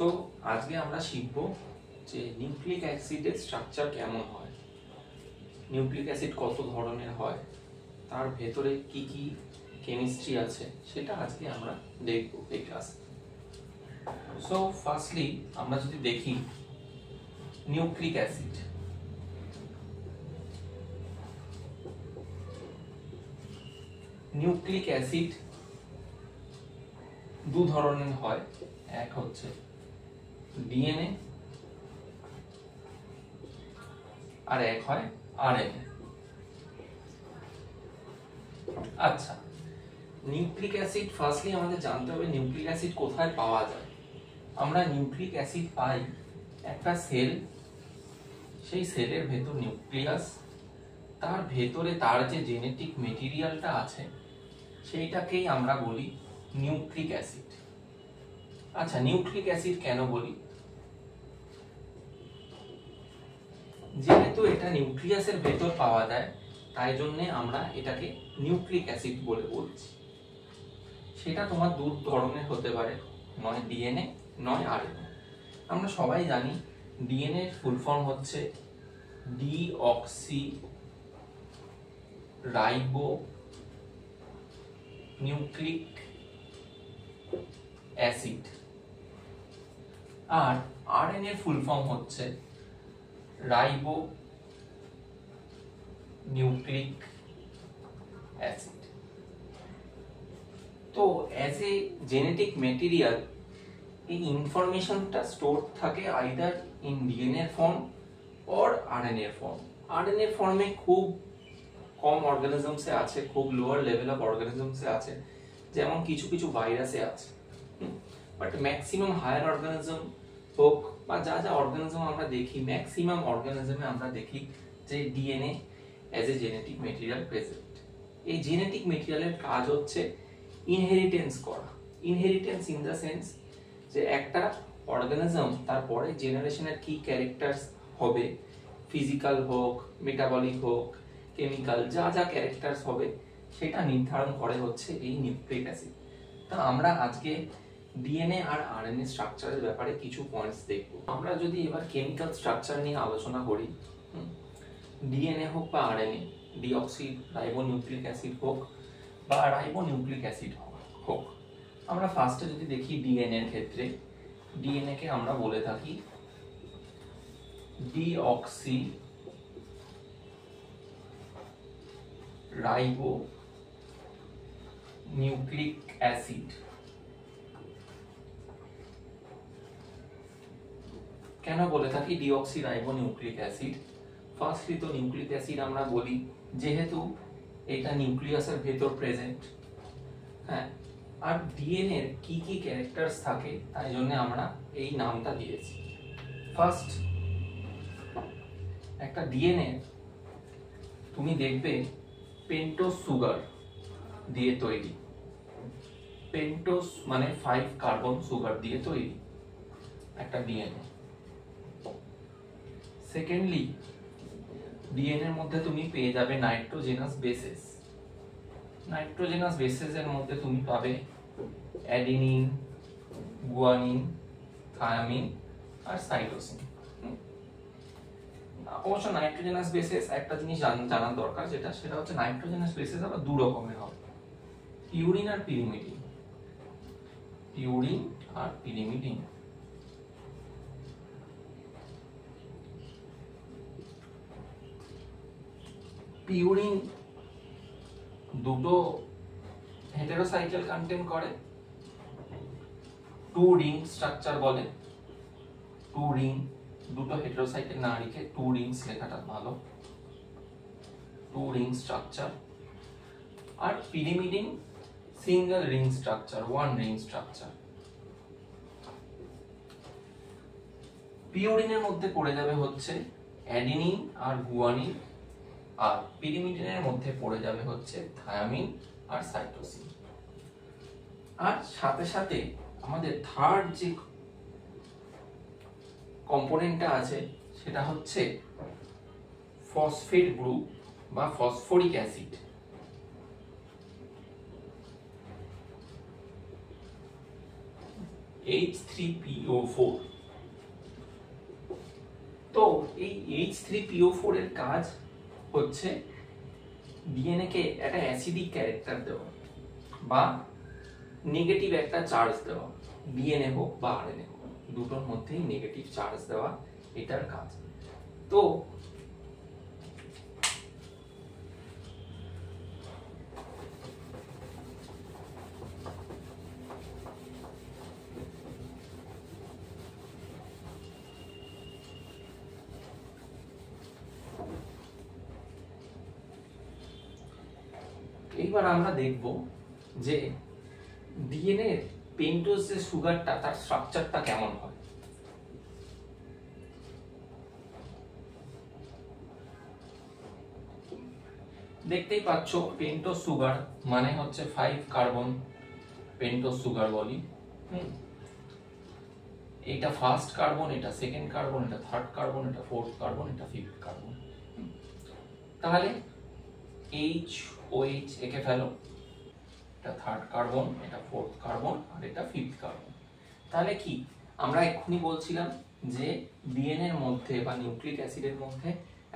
So আজকে আমরা শিখব যে নিউক্লিক অ্যাসিডের স্ট্রাকচার কেমন হয়, নিউক্লিক অ্যাসিড কত ধরনের হয়, তার ভেতরে কি কি কেমিস্ট্রি আছে সেটা আজকে আমরা দেখব এই ক্লাসে। সো ফার্স্টলি আমরা যদি দেখি নিউক্লিক অ্যাসিড, নিউক্লিক অ্যাসিড দু ধরনের হয়, এক হচ্ছে ডিএনএ আর এক হয় আরএনএ। আচ্ছা, নিউক্লিক অ্যাসিড ফার্স্টলি আমাদের জানতে হবে নিউক্লিক অ্যাসিড কোথায় পাওয়া যায়। আমরা নিউক্লিক অ্যাসিড পাই একটা সেল, সেই সেলের ভেতর নিউক্লিয়াস, তার ভেতরে তার যে জেনেটিক মেটেরিয়ালটা আছে সেইটাকেই আমরা বলি নিউক্লিক অ্যাসিড। আচ্ছা, নিউক্লিক অ্যাসিড কেন বলি? যেহেতু এটা নিউক্লিয়াসের ভেতর পাওয়া যায় তাই জন্য আমরা এটাকে নিউক্লিক অ্যাসিড বলে বলছি। সেটা তোমার দু ধরনের হতে পারে, নয় ডিএনএ নয় আরএনএ। আমরা সবাই জানি ডিএনএ ফুল ফর্ম হচ্ছে ডিঅক্সি রাইবো নিউক্লিক অ্যাসিড, আর আরএনএ ফুল ফর্ম হচ্ছে রাইবো নিউক্লিক অ্যাসিড। তো অ্যাজ এ জেনেটিক মেটেরিয়াল এই ইনফরমেশনটা স্টোর থাকে either in DNA form or RNA form. RNA ফর্মে খুব কম অর্গানিজমসে আছে, খুব লোয়ার লেভেল অফ অর্গানিজমসে আছে, যেমন কিছু কিছু ভাইরাসে আছে। বাট ম্যাক্সিমাম হায়ার অর্গানিজম হোক বা যা যা অর্গানিজম আমরা দেখি, ম্যাক্সিমাম অর্গানিজমে আমরা দেখি যে DNA as a genetic material present. এই জেনেটিক মেটেরিয়ালের কাজ হচ্ছে ইনহেরিটেন্স করা। ইনহেরিটেন্স ইন দ্য সেন্স যে একটা অর্গানিজম তারপরে জেনারেশনের কি ক্যারেক্টারস হবে, ফিজিক্যাল হোক, মেটাবলিক হোক, কেমিক্যাল, যা যা ক্যারেক্টারস হবে সেটা নির্ধারণ করে হচ্ছে এই নিউক্লিক অ্যাসিড। তা আমরা আজকে ডিএনএ আর আরএনএ স্ট্রাকচারের ব্যাপারে কিছু পয়েন্টস দেখব। আমরা যদি এবার কেমিক্যাল স্ট্রাকচার নিয়ে আলোচনা করি, ডিএনএ হোক বা RNA, deoxy ribo nucleic acid হোক বা রাইবো নিউক্লিক অ্যাসিড হোক, আমরা ফার্স্টে যদি দেখি ডিএনএ এর ক্ষেত্রে, ডিএনএ কে আমরা বলে থাকি ডিঅক্সি রাইবো নিউক্লিক অ্যাসিড। কেন বলে থাকি deoxy ribo nucleic acid? Firstly তো নিউক্লিক অ্যাসিড আমরা বলি যেহেতু এটা নিউক্লিয়াসের ভেতর প্রেজেন্ট, হ্যাঁ, আর ডিএনএ এর কি কি ক্যারেক্টারস থাকে তাই জন্য আমরা এই নামটা দিয়েছি। ফার্স্ট, একটা ডিএনএ তুমি দেখবে পেন্টোজ সুগার দিয়ে তৈরি। পেন্টোজ মানে 5 কার্বন সুগার দিয়ে তৈরি একটা ডিএনএ। সেকেন্ডলি, ডিএনএ এর মধ্যে তুমি পেয়ে যাবে নাইট্রোজেনাস বেসেস। নাইট্রোজেনাস বেসেস এর মধ্যে তুমি পাবে অ্যাডিনিন, গুয়ানিন, থায়ামিন আর সাইটোসিন। অবশ্য নাইট্রোজেনাস বেসেস একটা জিনিস জানার দরকার, সেটা হচ্ছে নাইট্রোজেনাস বেসেস আবার দু রকমের হবে, পিউরিন আর পিরিমিডিন। পিউরিন আর পিরিমিডিন। পিউরিন দুটো হেটেরোসাইকেল কন্টেন্ট করে, 2 রিং স্ট্রাকচার বলে। 2 রিং, দুটো হেটেরোসাইকেল না লিখে 2 রিংস লেখাটা ভালো, 2 রিং স্ট্রাকচার। আর pyrimidine single ring structure, 1 ring structure. পিউরিনের মধ্যে পড়ে যাবে হচ্ছে অ্যাডিনিন আর গুয়ানিন, আর পিরিমিডিনের মধ্যে পড়ে যাবে হচ্ছে থায়ামিন আর সাইটোসিন। আর সাথে সাথে আমাদের থার্ড যে কম্পোনেন্টটা আছে সেটা হচ্ছে ফসফেট গ্রুপ বা ফসফরিক অ্যাসিড। H3PO4। তো এই H3PO4 এর কাজ হচ্ছে ডিএনএ কে একটা অ্যাসিডিক ক্যারেক্টার দেওয়া বা নেগেটিভ একটা চার্জ দেওয়া, ডিএনএ হোক বা আরএনএ হোক, দুটোর মধ্যেই নেগেটিভ চার্জ দেওয়া এটার কাজ। তো এইবার আমরা দেখব যে ডিএনএ পেন্টোজ যে সুগারটা তার স্ট্রাকচারটা কেমন হয়। দেখতেই পাচ্ছ পেন্টোজ সুগার মানে হচ্ছে 5 কার্বন পেন্টোজ সুগার বলি। এটা ফার্স্ট কার্বন, এটা সেকেন্ড কার্বন, এটা থার্ড কার্বন, এটা ফোর্থ কার্বন, এটা ফিফথ কার্বন। তাহলে OH একে ফেলো, এটা থার্ড কার্বন, এটা ফোর্থ কার্বন, আর এটা ফিফথ কার্বন। তাহলে কি আমরা এক্ষুনি বলছিলাম যে ডিএনএ এর মধ্যে বা নিউক্লিক অ্যাসিডের মধ্যে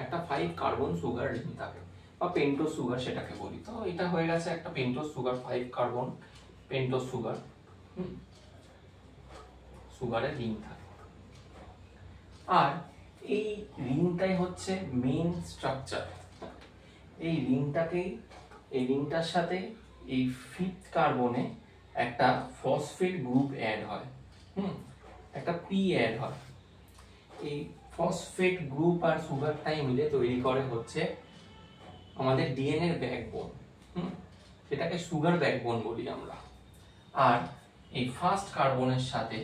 একটা 5 কার্বন সুগার রিং থাকে বা পেন্টোজ সুগার সেটাকে বলি। তো এটা হয়ে গেছে একটা pentose sugar, 5 carbon pentose sugar, সুগারের রিং থাকে। আর এই রিংটাই হচ্ছে মেইন স্ট্রাকচার। এই রিংটার সাথে এই ফিফথ কার্বনে একটা ফসফেট গ্রুপ অ্যাড হয়, একটা পি অ্যাড হয়। এই ফসফেট গ্রুপ আর সুগারটাই মিলে তৈরি করে হচ্ছে আমাদের ডিএনএ এর ব্যাকবোন, সেটাকে সুগার ব্যাকবোন বলি আমরা। আর এই ফার্স্ট কার্বনের সাথে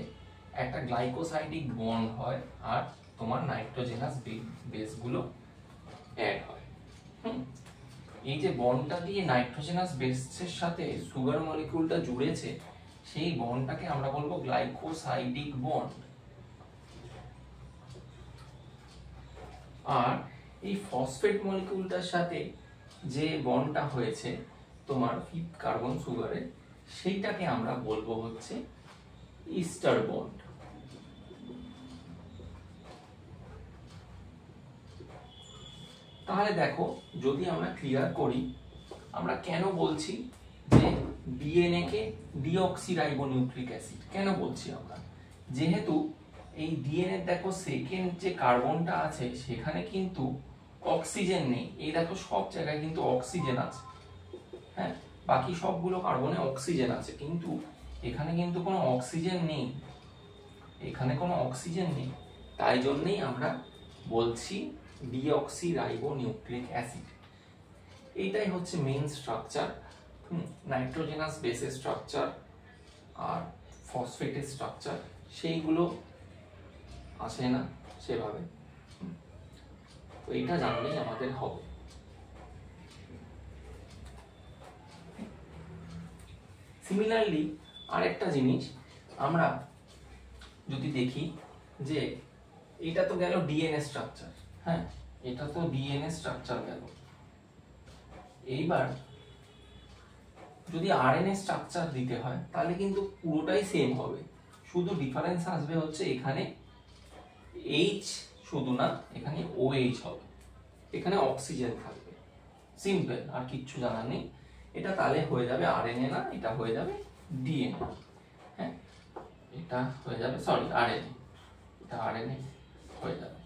একটা গ্লাইকোসাইডিক বন্ড হয় আর তোমার নাইট্রোজেনাস বেসগুলো অ্যাড হয়। এই যে বন্ডটা দিয়ে নাইট্রোজেনাস বেসের সাথে সুগার মলিকিউলটা জুড়েছে, সেই বন্ডটাকে আমরা বলবো গ্লাইকোসাইডিক বন্ড। আর এই ফসফেট মলিকিউলটার সাথে যে বন্ডটা হয়েছে তোমার ফিফথ কার্বন সুগারে, সেইটাকে আমরা বলবো হচ্ছে ইস্টার বন্ড। তাহলে দেখো, যদি আমরা ক্লিয়ার করি আমরা কেন বলছি যে ডিএনএ কে ডিঅক্সিরাইবোনিউক্লিক অ্যাসিড কেন বলছি আমরা, যেহেতু এই ডিএনএ দেখো সেকেন্ড যে কার্বনটা আছে সেখানে কিন্তু অক্সিজেন নেই। এই দেখো সব জায়গায় কিন্তু অক্সিজেন আছে, হ্যাঁ, বাকি সবগুলো কার্বনে অক্সিজেন আছে, কিন্তু এখানে কিন্তু কোনো অক্সিজেন নেই, এখানে কোনো অক্সিজেন নেই। তাই জন্যই আমরা বলছি ডিঅক্সিরাইবোনিউক্লিক অ্যাসিড। এইটাই হচ্ছে মেইন স্ট্রাকচার, নাইট্রোজেনাস বেসের স্ট্রাকচার আর ফসফেটের স্ট্রাকচার সেইগুলো আসে না সেভাবে। তো এটা জানলেই আমাদের হবে। সিমিলারলি আরেকটা জিনিস আমরা যদি দেখি যে এটা তো গেল ডিএনএ স্ট্রাকচার, হ্যাঁ, এটা তো ডিএনএ স্ট্রাকচার গেল। এইবার যদি আরএনএ স্ট্রাকচার দিতে হয় তাহলে কিন্তু পুরোটাই সেম হবে, শুধু ডিফারেন্স আসবে হচ্ছে এখানে এইচ শুধু না, এখানে OH হবে, এখানে অক্সিজেন থাকবে, সিম্পল, আর কিচ্ছু জানার নেই। এটা তাহলে হয়ে যাবে আরএনএ না, এটা হয়ে যাবে ডিএনএ, হ্যাঁ, এটা হয়ে যাবে, সরি, আরএনএ, এটা আরএনএ হয়ে যাবে।